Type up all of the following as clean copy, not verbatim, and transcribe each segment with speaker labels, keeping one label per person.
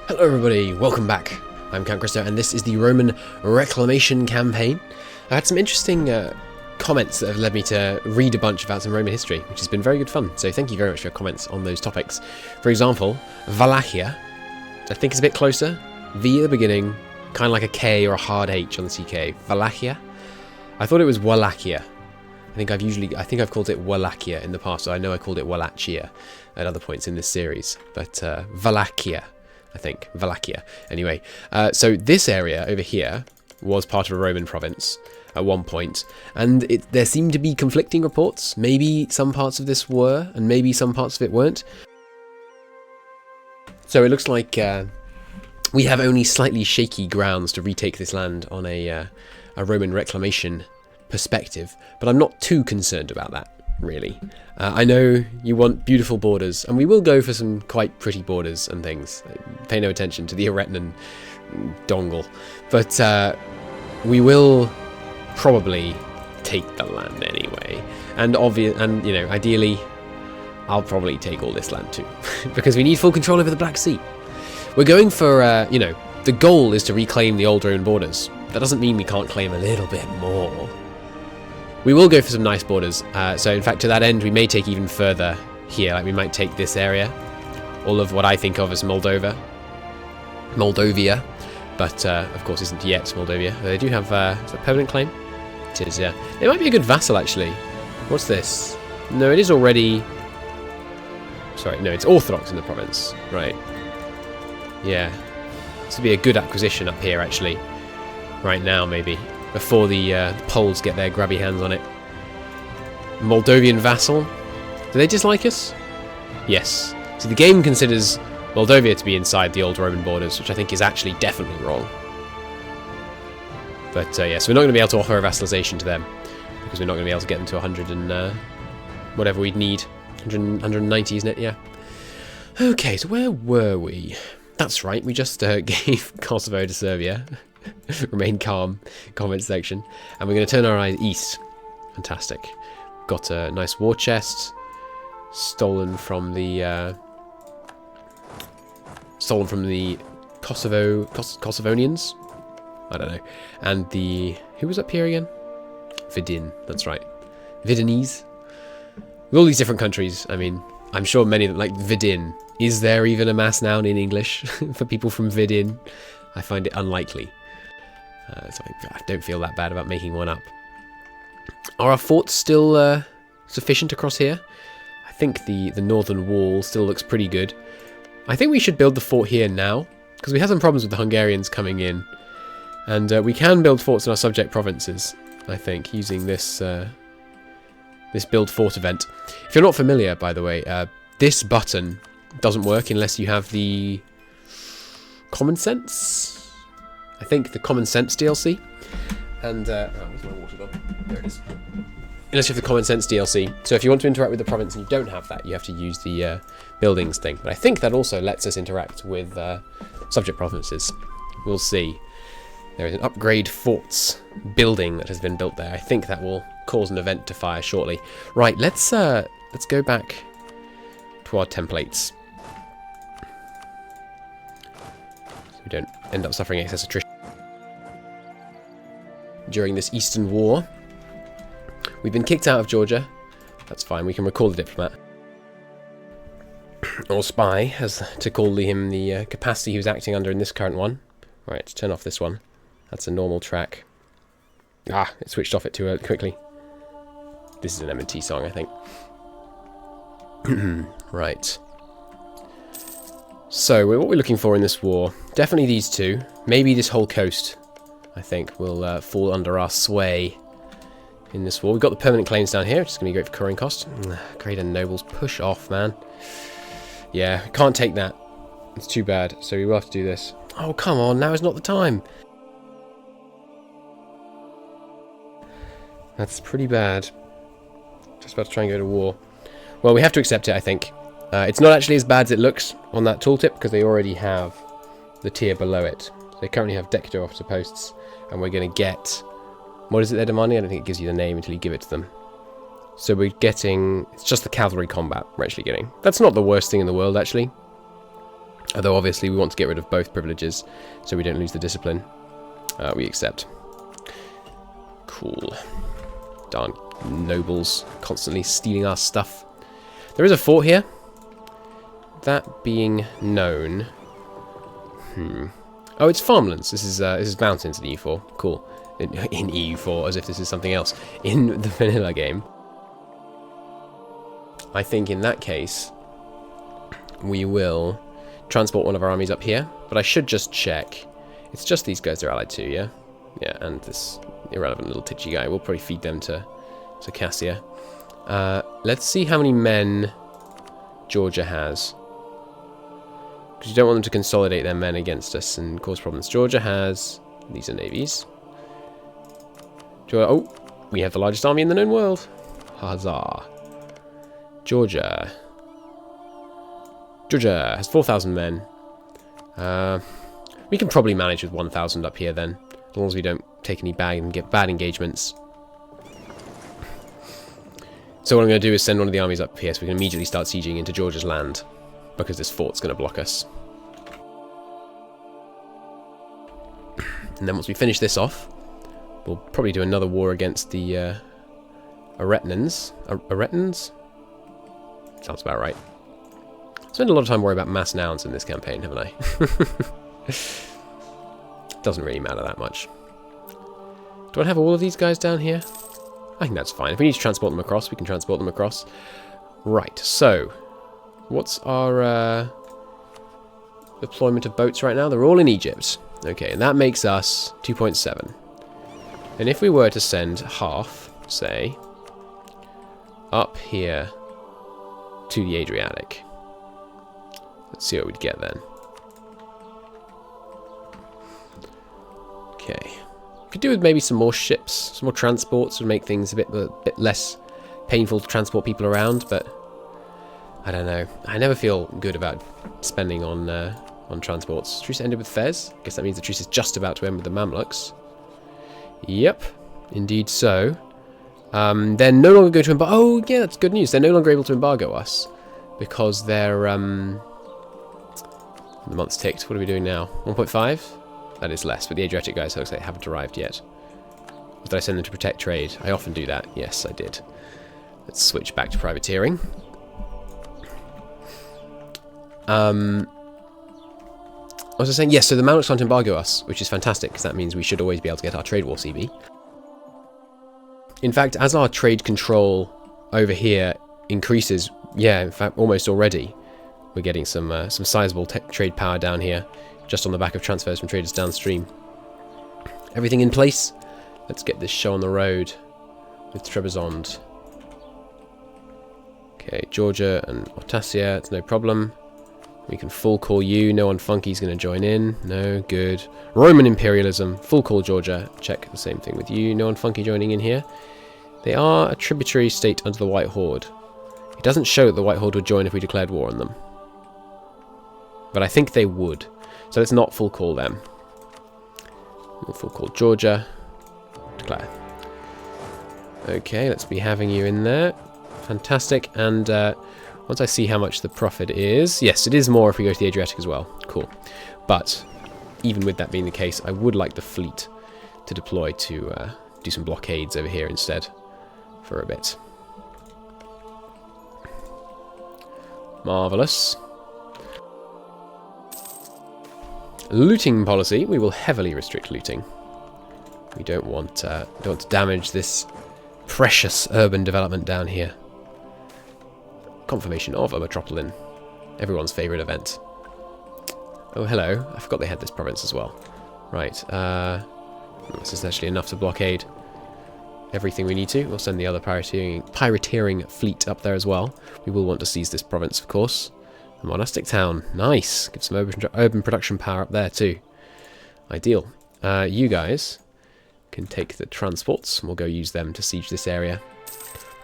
Speaker 1: Hello everybody, welcome back. I'm Count Christo and this is the Roman Reclamation campaign. I had some interesting comments that have led me to read a bunch about some Roman history, which has been very good fun, so thank you very much for your comments on those topics. For example, Wallachia, I think is a bit closer, V at the beginning, kind of like a K or a hard H on the CK. Wallachia? I thought it was Wallachia. I think I've called it Wallachia in the past, so I know I called it Wallachia at other points in this series, but Wallachia. I think. Wallachia. Anyway, so this area over here was part of a Roman province at one point, and there seemed to be conflicting reports. Maybe some parts of this were, and maybe some parts of it weren't. So it looks like we have only slightly shaky grounds to retake this land on a Roman reclamation perspective, but I'm not too concerned about that. Really. I know you want beautiful borders, and we will go for some quite pretty borders and things. Pay no attention to the Eretnan dongle. But we will probably take the land anyway. And you know, ideally, I'll probably take all this land too. Because we need full control over the Black Sea. We're going for, you know, the goal is to reclaim the old Roman borders. That doesn't mean we can't claim a little bit more. We will go for some nice borders, so in fact to that end we may take even further here, like we might take this area, all of what I think of as Moldovia, but of course isn't yet Moldovia. They do have is that permanent claim? It is, yeah. It might be a good vassal actually. What's this? No, it is already, sorry, no, it's Orthodox in the province, right. Yeah, this would be a good acquisition up here actually, right now maybe. Before the Poles get their grubby hands on it. Moldovan vassal. Do they dislike us? Yes. So the game considers Moldavia to be inside the old Roman borders, which I think is actually definitely wrong. But yeah, so we're not going to be able to offer a vassalization to them, because we're not going to be able to get them to 100 and whatever we'd need. 190, isn't it? Yeah. Okay, so where were we? That's right, we just gave Kosovo to Serbia. Remain calm, comment section. And we're going to turn our eyes east. Fantastic. Got a nice war chest. Stolen from the Kosovonians? I don't know. And who was up here again? Vidin, that's right. Vidinese. With all these different countries, I mean, I'm sure many of them, like Vidin. Is there even a mass noun in English for people from Vidin? I find it unlikely. So I don't feel that bad about making one up. Are our forts still sufficient across here? I think the northern wall still looks pretty good. I think we should build the fort here now, because we have some problems with the Hungarians coming in. And we can build forts in our subject provinces, I think, using this this build fort event. If you're not familiar, by the way, this button doesn't work unless you have the common sense. I think the Common Sense DLC, and where's my water gone? There it is. Unless you have the Common Sense DLC. So if you want to interact with the province and you don't have that, you have to use the buildings thing. But I think that also lets us interact with subject provinces. We'll see. There is an upgrade forts building that has been built there. I think that will cause an event to fire shortly. Right, let's go back to our templates. So we don't end up suffering excess attrition during this Eastern War. We've been kicked out of Georgia. That's fine, we can recall the diplomat. Or spy, as to call him the capacity he was acting under in this current one. Right, let's turn off this one. That's a normal track. Ah, it switched off it too quickly. This is an M&T song, I think. Right. So, what we're looking for in this war, definitely these two. Maybe this whole coast, I think, will fall under our sway in this war. We've got the permanent claims down here, which is going to be great for currying cost. Great and nobles, push off, man. Yeah, can't take that. It's too bad, so we will have to do this. Oh, come on, now is not the time. That's pretty bad. Just about to try and go to war. Well, we have to accept it, I think. It's not actually as bad as it looks on that tooltip, because they already have the tier below it. They currently have Dector officer posts, and we're going to get... What is it they're demanding? I don't think it gives you the name until you give it to them. So we're getting... It's just the cavalry combat we're actually getting. That's not the worst thing in the world, actually. Although obviously we want to get rid of both privileges so we don't lose the discipline. We accept. Cool. Darn nobles constantly stealing our stuff. There is a fort here. That being known. Oh, it's farmlands. This is mountains in EU4. Cool. In EU4, as if this is something else. In the vanilla game. I think in that case, we will transport one of our armies up here. But I should just check. It's just these guys they're allied to, yeah? Yeah, and this irrelevant little titchy guy. We'll probably feed them to Cassia. Let's see how many men Georgia has. Because you don't want them to consolidate their men against us and cause problems. Georgia has... These are navies. Oh, we have the largest army in the known world. Huzzah. Georgia. Georgia has 4,000 men. We can probably manage with 1,000 up here then. As long as we don't take any bad engagements. So what I'm going to do is send one of the armies up here so we can immediately start sieging into Georgia's land. Because this fort's going to block us. And then once we finish this off, we'll probably do another war against the Aretnans. Aretnans? Sounds about right. Spent a lot of time worrying about mass nouns in this campaign, haven't I? Doesn't really matter that much. Do I have all of these guys down here? I think that's fine. If we need to transport them across, we can transport them across. Right, so... What's our deployment of boats right now? They're all in Egypt. Okay, and that makes us 2.7. And if we were to send half, say, up here to the Adriatic. Let's see what we'd get then. Okay. Could do with maybe some more ships, some more transports would make things a bit less painful to transport people around, but I don't know. I never feel good about spending on transports. Truce ended with Fez. I guess that means the truce is just about to end with the Mamluks. Yep, indeed so. They're no longer going to embargo. Oh, yeah, that's good news. They're no longer able to embargo us because they're the month's ticked. What are we doing now? 1.5? That is less, but the Adriatic guys looks like they haven't arrived yet. Or did I send them to protect trade? I often do that. Yes, I did. Let's switch back to privateering. I was just saying, yes, so the Mamluks can't embargo us, which is fantastic, because that means we should always be able to get our trade war CB. In fact, as our trade control over here increases, yeah, in fact, almost already, we're getting some sizable trade power down here, just on the back of transfers from traders downstream. Everything in place. Let's get this show on the road with Trebizond. Okay, Georgia and Otasia, it's no problem. We can full call you. No one funky's going to join in. No, good. Roman imperialism. Full call Georgia. Check the same thing with you. No one funky joining in here. They are a tributary state under the White Horde. It doesn't show that the White Horde would join if we declared war on them. But I think they would. So let's not full call them. We'll full call Georgia. Declare. Okay, let's be having you in there. Fantastic. And once I see how much the profit is... Yes, it is more if we go to the Adriatic as well. Cool. But even with that being the case, I would like the fleet to deploy to do some blockades over here instead for a bit. Marvellous. Looting policy. We will heavily restrict looting. We don't want to damage this precious urban development down here. Confirmation of a metropolitan. Everyone's favourite event. Oh, hello. I forgot they had this province as well. Right. This is actually enough to blockade everything we need to. We'll send the other pirateering fleet up there as well. We will want to seize this province, of course. A monastic town. Nice. Give some urban production power up there too. Ideal. You guys can take the transports and we'll go use them to siege this area.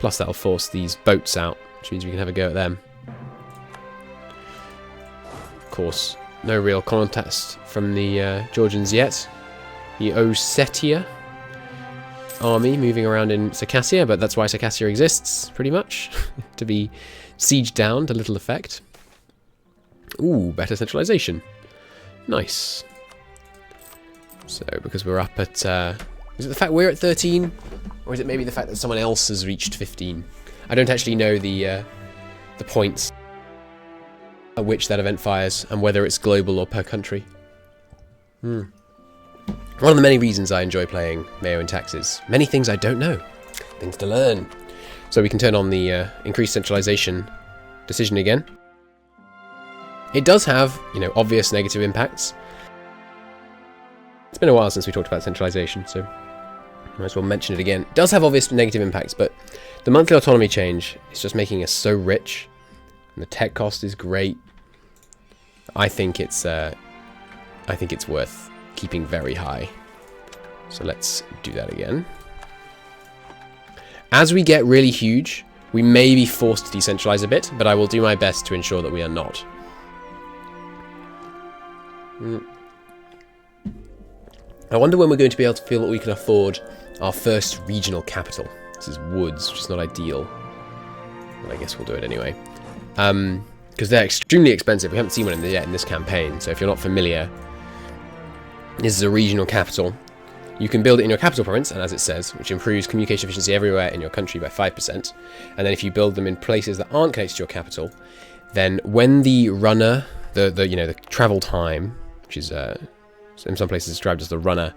Speaker 1: Plus that'll force these boats out, which means we can have a go at them. Of course, no real contest from the Georgians yet. The Ossetia army moving around in Circassia, but that's why Circassia exists, pretty much. To be sieged down to little effect. Ooh, better centralization. Nice. So, because we're up at... is it the fact we're at 13? Or is it maybe the fact that someone else has reached 15? I don't actually know the points at which that event fires, and whether it's global or per country. One of the many reasons I enjoy playing MEIOU&Taxes. Many things I don't know. Things to learn. So we can turn on the increased centralization decision again. It does have, you know, obvious negative impacts. It's been a while since we talked about centralization, so might as well mention it again. It does have obvious negative impacts, but the monthly autonomy change is just making us so rich. And the tech cost is great. I think it's worth keeping very high. So let's do that again. As we get really huge, we may be forced to decentralize a bit, but I will do my best to ensure that we are not. I wonder when we're going to be able to feel that we can afford our first regional capital. This is woods, which is not ideal. But I guess we'll do it anyway. Because they're extremely expensive. We haven't seen one yet in this campaign, so if you're not familiar, this is a regional capital. You can build it in your capital province, and as it says, which improves communication efficiency everywhere in your country by 5%. And then if you build them in places that aren't connected to your capital, then when the runner, the travel time, which is in some places described as the runner,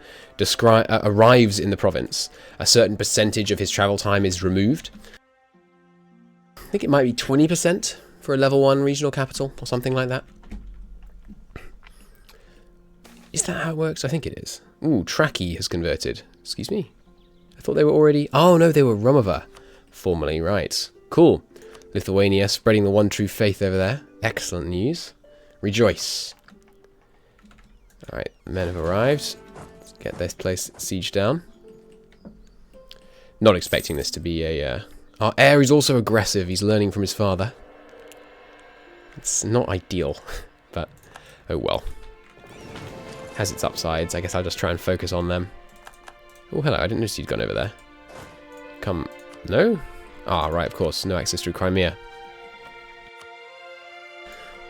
Speaker 1: arrives in the province, a certain percentage of his travel time is removed. I think it might be 20% for a level 1 regional capital, or something like that. Is that how it works? I think it is. Ooh, Traki has converted. Excuse me. I thought they were already... Oh, no, they were Rumova. Formerly, right. Cool. Lithuania spreading the one true faith over there. Excellent news. Rejoice. Alright, the men have arrived. Let's get this place sieged down. Not expecting this to be a... Our heir is also aggressive. He's learning from his father. It's not ideal, but oh well. Has its upsides. I guess I'll just try and focus on them. Oh, hello. I didn't notice you'd gone over there. Come. No? Ah, right, of course. No access through Crimea.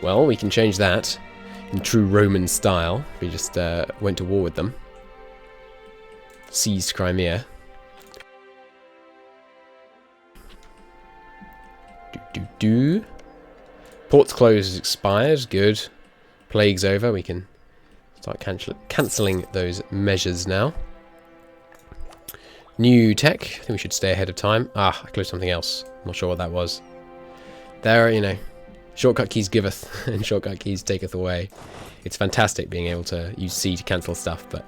Speaker 1: Well, we can change that in true Roman style. We just went to war with them. Seized Crimea. Port's closed expired. Good. Plague's over. We can start cancelling those measures now. New tech. I think we should stay ahead of time. Ah, I closed something else. Not sure what that was. There, you know, shortcut keys giveth and shortcut keys taketh away. It's fantastic being able to use C to cancel stuff, but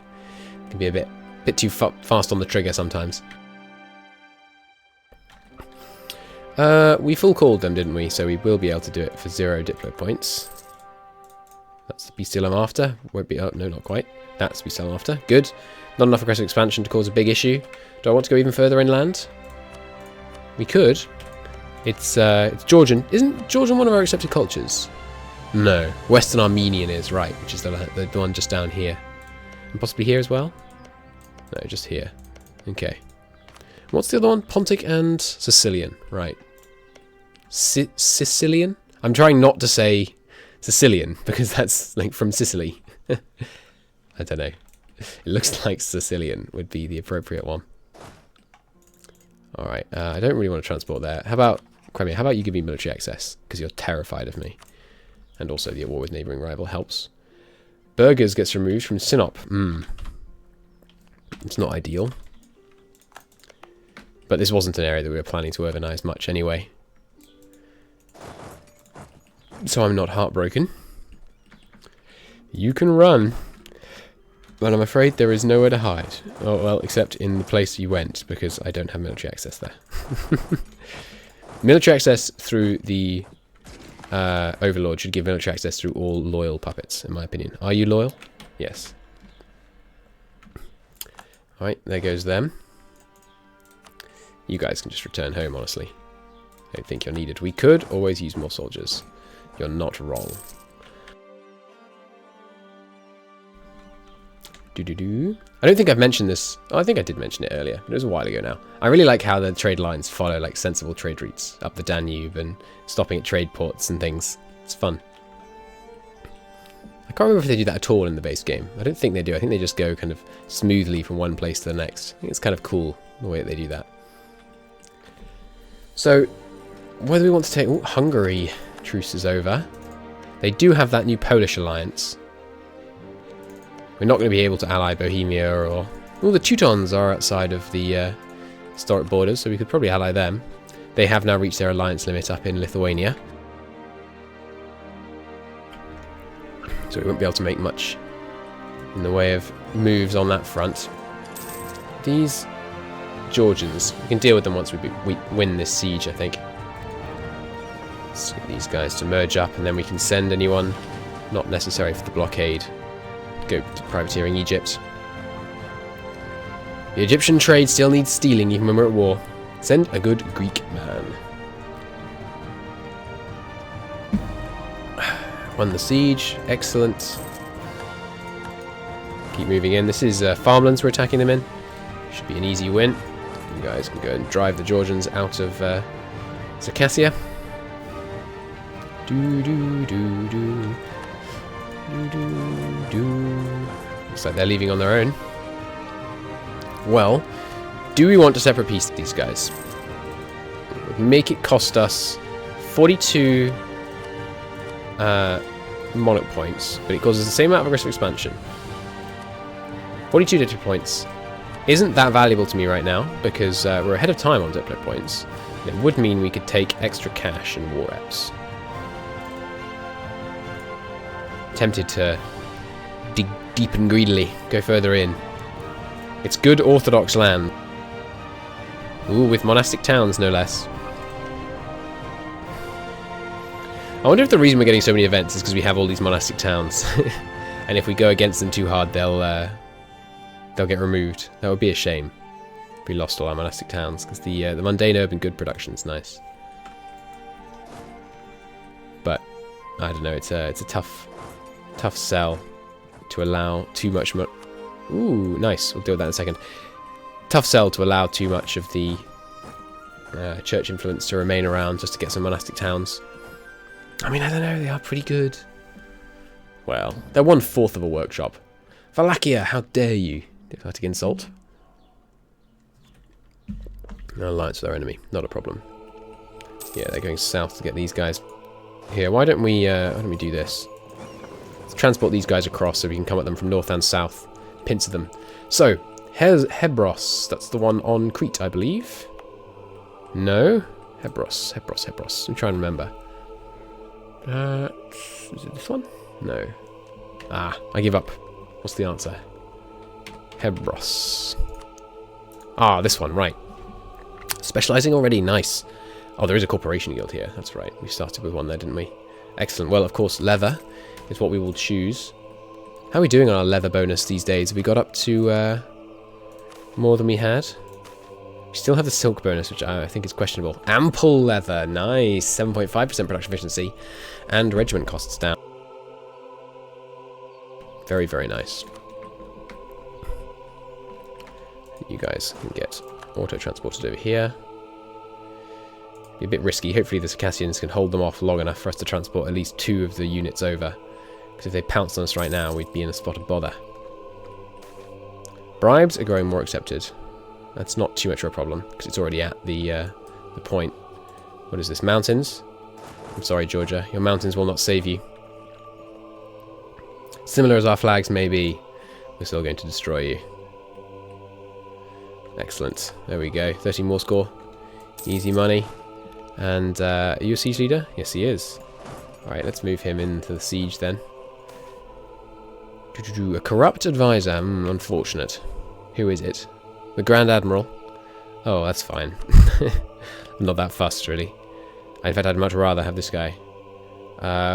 Speaker 1: it can be a bit too fast on the trigger sometimes. We full called them, didn't we? So we will be able to do it for 0 Diplo points. That's the beast I'm after. Won't be... Oh, no, not quite. That's the beast I'm after. Good. Not enough aggressive expansion to cause a big issue. Do I want to go even further inland? We could. It's Georgian. Isn't Georgian one of our accepted cultures? No. Western Armenian is, right, which is the one just down here. And possibly here as well? No, just here. Okay. What's the other one? Pontic and Sicilian. Right. Sicilian? I'm trying not to say Sicilian, because that's like from Sicily. I don't know. It looks like Sicilian would be the appropriate one. Alright, I don't really want to transport there. How about, Crimea, how about you give me military access? Because you're terrified of me. And also the war with neighbouring rival helps. Burgers gets removed from Sinop. It's not ideal. But this wasn't an area that we were planning to urbanize much anyway. So I'm not heartbroken. You can run. But I'm afraid there is nowhere to hide. Oh, well, except in the place you went, because I don't have military access there. Military access through the Overlord should give military access through all loyal puppets, in my opinion. Are you loyal? Yes. Alright, there goes them. You guys can just return home, honestly. I don't think you're needed. We could always use more soldiers. You're not wrong. I don't think I've mentioned this. Oh, I think I did mention it earlier, but it was a while ago now. I really like how the trade lines follow like sensible trade routes up the Danube and stopping at trade ports and things. It's fun. can't remember if they do that at all in the base game. I don't think they do. I think they just go kind of smoothly from one place to the next. I think it's kind of cool the way that they do that. So, whether we want to take... Oh, Hungary truce is over. They do have that new Polish alliance. We're not going to be able to ally Bohemia or... Well, the Teutons are outside of the historic borders, so we could probably ally them. They have now reached their alliance limit up in Lithuania. So we won't be able to make much in the way of moves on that front. These Georgians, we can deal with them once we win this siege, I think. Let's get these guys to merge up, and then we can send anyone not necessary for the blockade. Go to privateering Egypt. The Egyptian trade still needs stealing even when we're at war. Send a good Greek man. Won the siege. Excellent. Keep moving in. This is farmlands we're attacking them in. Should be an easy win. You guys can go and drive the Georgians out of Circassia. Looks like they're leaving on their own. Well, do we want to separate peace these guys? Make it cost us 42 Monarch points, but it causes the same amount of aggressive expansion. 42 diplomacy points isn't that valuable to me right now, because we're ahead of time on diplomacy points. It would mean we could take extra cash and war reps. Tempted to dig deep and greedily, go further in. It's good orthodox land. Ooh, with monastic towns, no less. I wonder if the reason we're getting so many events is because we have all these monastic towns. And if we go against them too hard, they'll get removed. That would be a shame if we lost all our monastic towns, because the mundane urban good production is nice. But I don't know. It's a tough sell to allow too much. Ooh, nice. We'll deal with that in a second. Tough sell to allow too much of the church influence to remain around just to get some monastic towns. I mean, I don't know. They are pretty good. Well, they're 1/4 of a workshop. Wallachia, how dare you? Diplomatic insult. No alliance with our enemy. Not a problem. Yeah, they're going south to get these guys here. Why don't we do this? Let's transport these guys across so we can come at them from north and south. Pincer them. So, Hebros. That's the one on Crete, I believe. No? Hebros. I'm trying to remember. Is it this one? No. Ah, I give up. What's the answer? Hebros. Ah, this one, right. Specializing already, nice. Oh, there is a corporation guild here. That's right. We started with one there, didn't we? Excellent. Well, of course, leather is what we will choose. How are we doing on our leather bonus these days? Have we got up to more than we had? We still have the silk bonus, which I think is questionable. Ample leather, nice. 7.5% production efficiency, and regiment costs down. Very, very nice. You guys can get auto-transported over here. Be a bit risky. Hopefully the Circassians can hold them off long enough for us to transport at least 2 of the units over. Because if they pounced on us right now, we'd be in a spot of bother. Bribes are growing more accepted. That's not too much of a problem, because it's already at the point. What is this? Mountains? I'm sorry, Georgia. Your mountains will not save you. Similar as our flags may be, we're still going to destroy you. Excellent. There we go. 13 more score. Easy money. And are you a siege leader? Yes, he is. Alright, let's move him into the siege then. A corrupt advisor. Unfortunate. Who is it? The Grand Admiral. Oh, that's fine. I'm not that fussed, really. In fact, I'd much rather have this guy.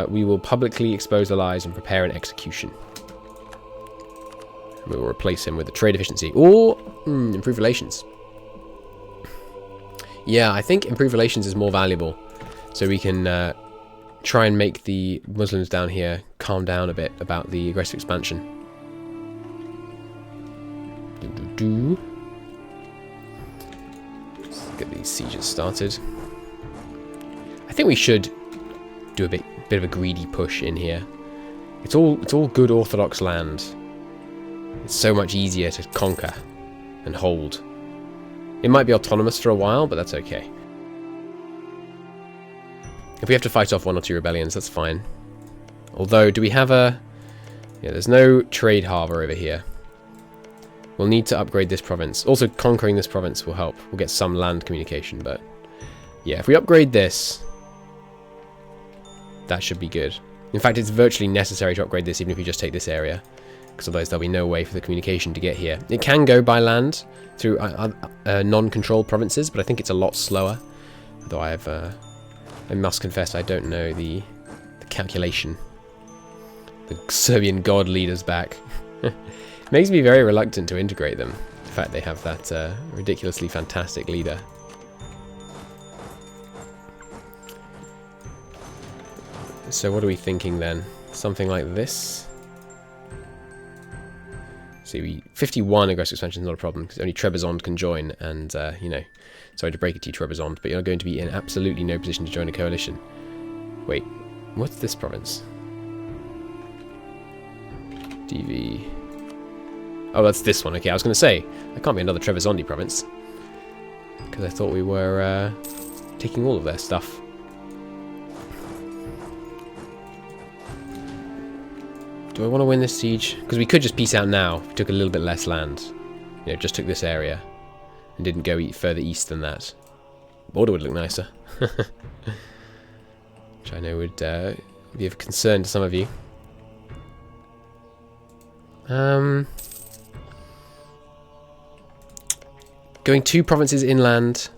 Speaker 1: We will publicly expose the lies and prepare an execution. We will replace him with the trade efficiency. Or improve relations. Yeah, I think improve relations is more valuable. So we can try and make the Muslims down here calm down a bit about the aggressive expansion. Let's get these sieges started. I think we should do a bit of a greedy push in here. It's all good Orthodox land. It's so much easier to conquer and hold. It might be autonomous for a while, but that's okay. If we have to fight off 1 or 2 rebellions, that's fine. Although, do we have a... Yeah, there's no trade harbour over here. We'll need to upgrade this province. Also, conquering this province will help. We'll get some land communication, but... Yeah, if we upgrade this... That should be good. In fact, it's virtually necessary to upgrade this, even if you just take this area. Because otherwise there'll be no way for the communication to get here. It can go by land through non-controlled provinces, but I think it's a lot slower. Although I must confess I don't know the calculation. The Serbian god leader's back. Makes me very reluctant to integrate them. In fact, they have that ridiculously fantastic leader. So what are we thinking then? Something like this? See, 51 aggressive expansion is not a problem, because only Trebizond can join, and, you know, sorry to break it to you, Trebizond, but you're going to be in absolutely no position to join a coalition. Wait, what's this province? DV... Oh, that's this one. Okay, I was going to say, that can't be another Trevizondi province, because I thought we were taking all of their stuff. Do I want to win this siege? Because we could just peace out now if we took a little bit less land. You know, just took this area and didn't go further east than that. Border would look nicer. Which I know would be of concern to some of you. Going 2 provinces inland.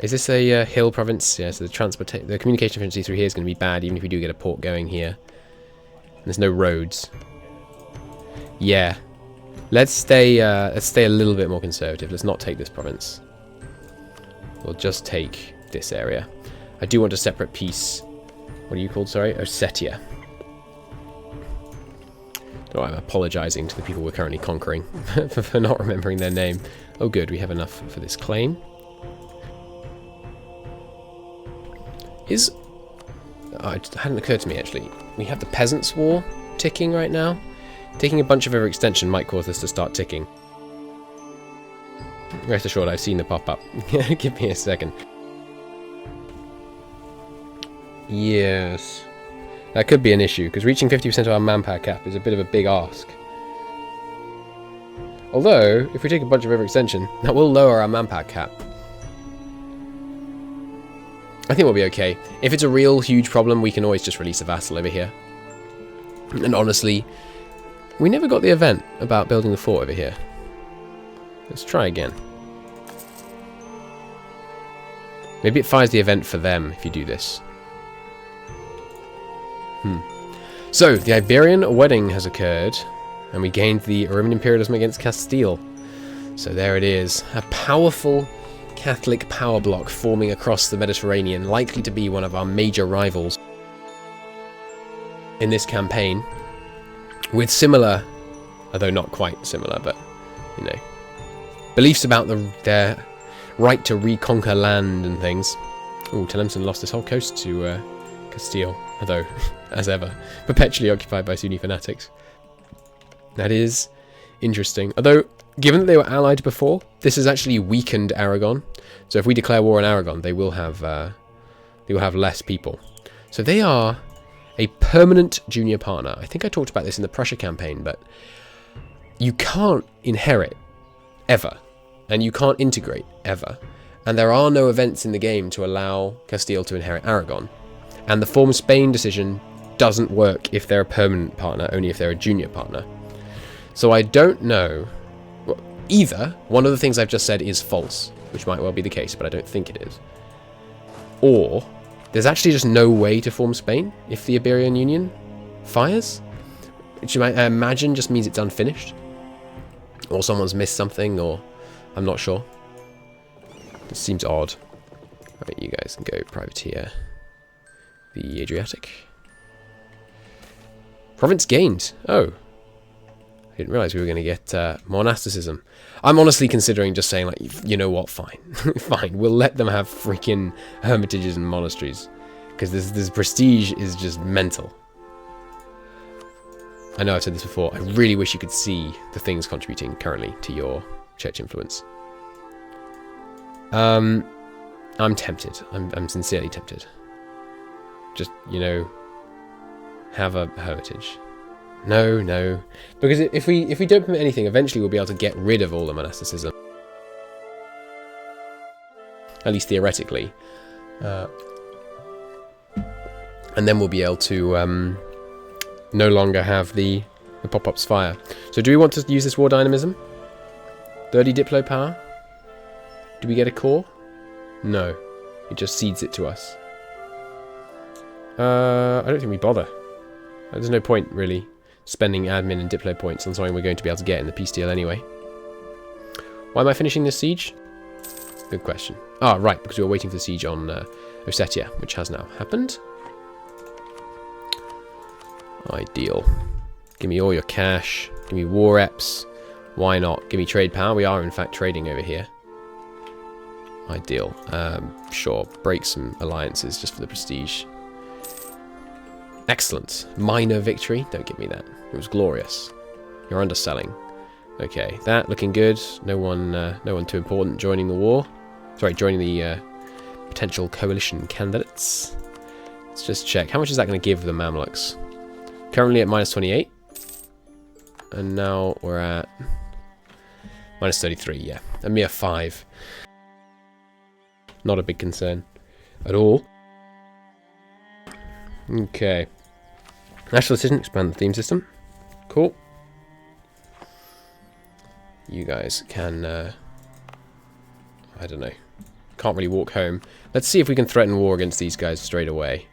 Speaker 1: Is this a hill province? Yeah, so the communication efficiency through here is going to be bad, even if we do get a port going here. There's no roads. Yeah. Let's stay a little bit more conservative. Let's not take this province. We'll just take this area. I do want a separate piece. What are you called, sorry? Ossetia. Oh, I'm apologising to the people we're currently conquering for not remembering their name. Oh good, we have enough for this claim. It hadn't occurred to me actually. We have the Peasants' War ticking right now. Taking a bunch of overextension might cause this to start ticking. Rest assured, I've seen the pop-up. Give me a second. Yes. That could be an issue, because reaching 50% of our manpower cap is a bit of a big ask. Although, if we take a bunch of overextension, that will lower our manpower cap. I think we'll be okay. If it's a real huge problem, we can always just release a vassal over here. And honestly, we never got the event about building the fort over here. Let's try again. Maybe it fires the event for them if you do this. So, the Iberian wedding has occurred, and we gained the Roman imperialism against Castile. So there it is. A powerful Catholic power bloc forming across the Mediterranean, likely to be one of our major rivals in this campaign, with similar, although not quite similar, but, you know, beliefs about their right to reconquer land and things. Ooh, Tlemcen lost his whole coast to Castile, although, as ever, perpetually occupied by Sunni fanatics. That is interesting. Although, given that they were allied before, this has actually weakened Aragon. So if we declare war on Aragon, they will have less people. So they are a permanent junior partner. I think I talked about this in the Prussia campaign, but you can't inherit ever, and you can't integrate ever, and there are no events in the game to allow Castile to inherit Aragon. And the Form Spain decision doesn't work if they're a permanent partner, only if they're a junior partner. So I don't know. Well, either one of the things I've just said is false, which might well be the case, but I don't think it is. Or there's actually just no way to form Spain if the Iberian Union fires, which you might imagine just means it's unfinished. Or someone's missed something, or I'm not sure. This seems odd. Right, you guys can go privateer the Adriatic. Province gained. Oh. I didn't realise we were going to get monasticism. I'm honestly considering just saying, like, you know what, fine. Fine, we'll let them have freaking hermitages and monasteries. Because this prestige is just mental. I know I've said this before, I really wish you could see the things contributing currently to your church influence. I'm tempted. I'm sincerely tempted. Just, you know, have a hermitage. No. Because if we don't permit anything, eventually we'll be able to get rid of all the monasticism. At least theoretically. And then we'll be able to no longer have the pop-ups fire. So do we want to use this war dynamism? 30 Diplo power? Do we get a core? No. It just cedes it to us. I don't think we bother. There's no point, really, spending admin and Diplo points on something we're going to be able to get in the peace deal anyway. Why am I finishing this siege? Good question. Ah, right, because we were waiting for the siege on Ossetia, which has now happened. Ideal. Give me all your cash. Give me war reps. Why not? Give me trade power. We are, in fact, trading over here. Ideal. Sure, break some alliances just for the prestige. Excellent. Minor victory. Don't give me that. It was glorious. You're underselling. Okay, that looking good. No one too important joining the war. Sorry, joining the potential coalition candidates. Let's just check. How much is that going to give the Mamluks? Currently at minus 28. And now we're at minus 33, yeah. A mere 5. Not a big concern at all. Okay. National decision, expand the theme system. Cool. You guys can, I don't know. Can't really walk home. Let's see if we can threaten war against these guys straight away.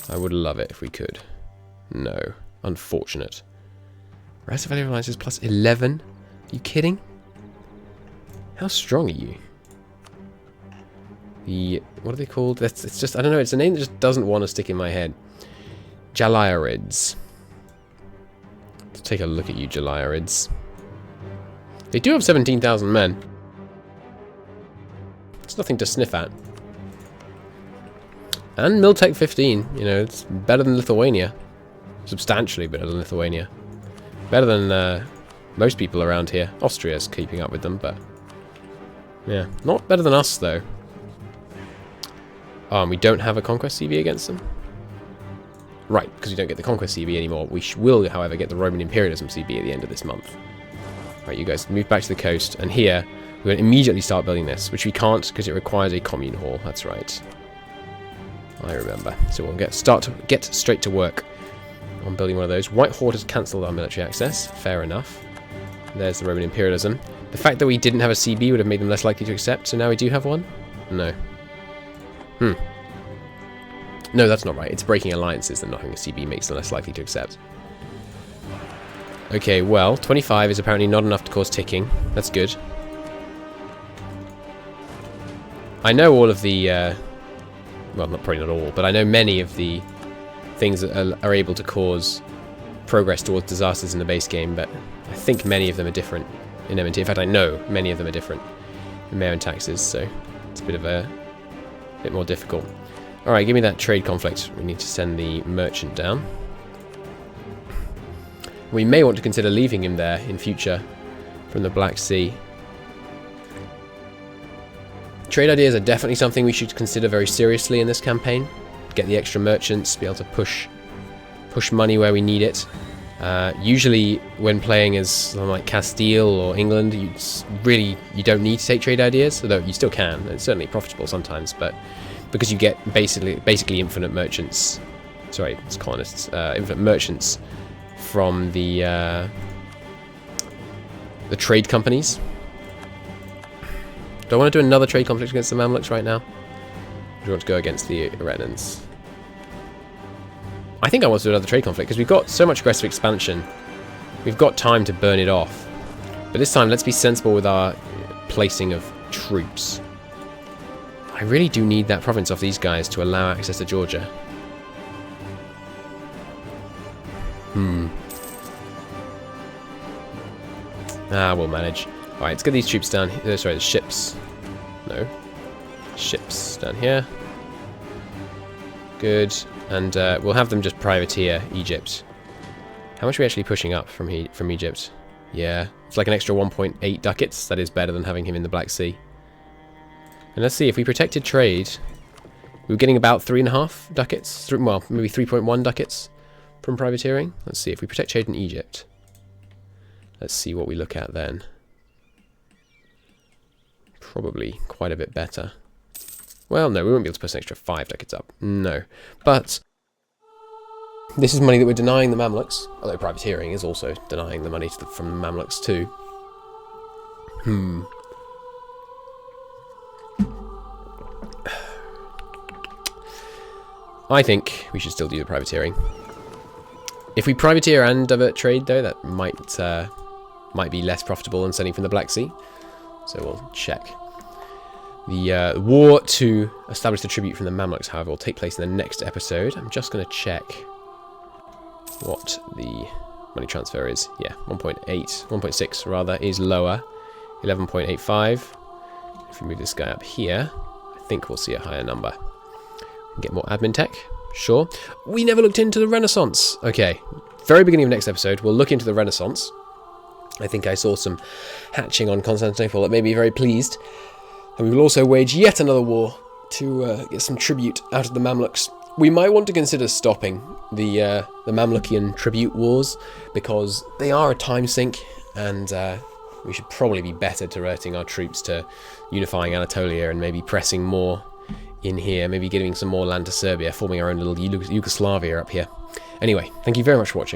Speaker 1: I would love it if we could. No. Unfortunate. Rest of value alliances plus 11? Are you kidding? How strong are you? What are they called? It's just, I don't know, it's a name that just doesn't want to stick in my head. Jalaiarids. Let's take a look at you, Jalaiarids. They do have 17,000 men. It's nothing to sniff at. And Miltech 15, you know, it's better than Lithuania. Substantially better than Lithuania. Better than most people around here. Austria's keeping up with them, but yeah, not better than us, though. Oh, and we don't have a Conquest CV against them? Right, because we don't get the Conquest CV anymore. We will, however, get the Roman Imperialism CB at the end of this month. Right, you guys move back to the coast, and here, we're going to immediately start building this, which we can't because it requires a commune hall. That's right. I remember. So we'll get straight to work on building one of those. White Horde has cancelled our military access. Fair enough. There's the Roman Imperialism. The fact that we didn't have a CB would have made them less likely to accept, so now we do have one? No. No, that's not right. It's breaking alliances that not having a CB makes them less likely to accept. Okay, well, 25 is apparently not enough to cause ticking. That's good. I know all of the, well, probably not all, but I know many of the things that are able to cause progress towards disasters in the base game, but I think many of them are different in M&T. In fact, I know many of them are different in MEIOU&Taxes, so it's a bit more difficult. Alright, give me that trade conflict. We need to send the merchant down. We may want to consider leaving him there in future from the Black Sea. Trade ideas are definitely something we should consider very seriously in this campaign. Get the extra merchants, be able to push money where we need it. Usually when playing as something like Castile or England, you don't need to take trade ideas, although you still can. It's certainly profitable sometimes, but because you get basically infinite merchants, sorry, it's colonists, infinite merchants from the trade companies. Do I want to do another trade conflict against the Mamluks right now? Or do you want to go against the Iretans? I think I want to do another trade conflict because we've got so much aggressive expansion. We've got time to burn it off. But this time, let's be sensible with our placing of troops. I really do need that province off these guys to allow access to Georgia. We'll manage. Alright, let's get these troops down here. Sorry, the ships. No. Ships down here. Good. And we'll have them just privateer Egypt. How much are we actually pushing up from Egypt? Yeah, it's like an extra 1.8 ducats. That is better than having him in the Black Sea. And let's see, if we protected trade, we were getting about 3.5 ducats. Well, maybe 3.1 ducats from privateering. Let's see, if we protect trade in Egypt. Let's see what we look at then. Probably quite a bit better. Well, no, we won't be able to put an extra 5 ducats up. No. But this is money that we're denying the Mamluks. Although privateering is also denying the money from the Mamluks too. I think we should still do the privateering. If we privateer and divert trade, though, that might be less profitable than sending from the Black Sea. So we'll check. The war to establish the tribute from the Mamluks, however, will take place in the next episode. I'm just going to check what the money transfer is. Yeah, 1.6 rather, is lower. 11.85. If we move this guy up here, I think we'll see a higher number. Get more admin tech, sure. We never looked into the Renaissance. Okay, very beginning of next episode, we'll look into the Renaissance. I think I saw some hatching on Constantinople that made me very pleased. And we will also wage yet another war to get some tribute out of the Mamluks. We might want to consider stopping the Mamlukian tribute wars, because they are a time sink, and we should probably be better directing our troops to unifying Anatolia and maybe pressing more in here, maybe giving some more land to Serbia, forming our own little Yugoslavia up here. Anyway, thank you very much for watching.